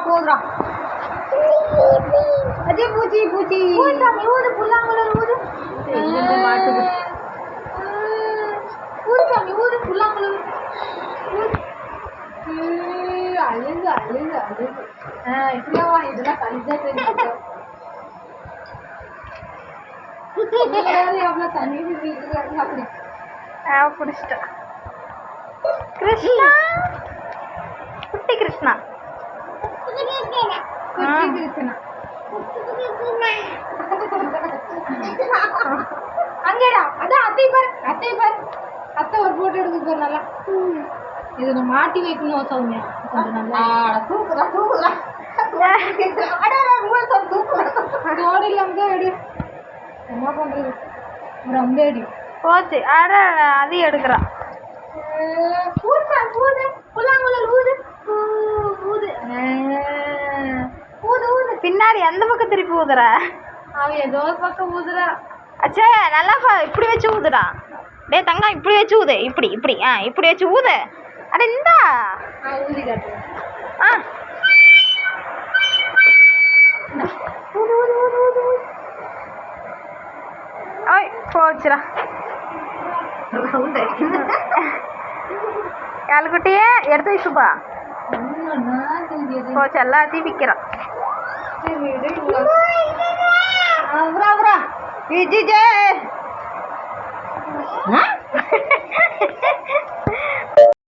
போதுரா அதே பூச்சி பூச்சி ஊது புல்லாங்குழல் ஊது மாட்டுது ஊது சாமி ஊது புல்லாங்குழல் அழுகு அழுகு அழுகு இப்படியாவா இதெல்லாம் கழிஞ்சா தெரியும் எவ்வளோ தண்ணி அப்படி பிடிச்சிட்டேன் கிருஷ்ணா குட்டி கிருஷ்ணா அங்கேடா அதான் அத்தை பாரு அத்தை ஒரு போட்டோ எடுக்க பாரு நல்லா இது நான் மாட்டி வைக்கணும் சௌமியா கொஞ்சம் நல்லா தூக்குறா தோடு இல்லாம தான் எடு என்ன பண்றது ரொம்ப எடி போச்சு அட அதையும் எடுக்கிறான் ஊது புல்லாங்குழல் ஊது ஊது ஊது ஊது பின்னாடி எந்த பக்கம் திருப்பி ஊதுற அவன் ஏதோ ஒரு பக்கம் ஊதுறா அச்சே நல்லா இப்படி வச்சு ஊதுடா டே தங்கம் இப்படி வச்சு ஊது இப்படி இப்படி இப்படி வச்சு ஊது அட இந்தா ஊதி காட்டுறேன் ஊது ஊது ஊது ஊது ஓய் போச்சுடா ஏழுக்குட்டியே எடுத்து வைச்சுப்பா போச்சு எல்லாத்தையும் விற்கிறான் விஜய்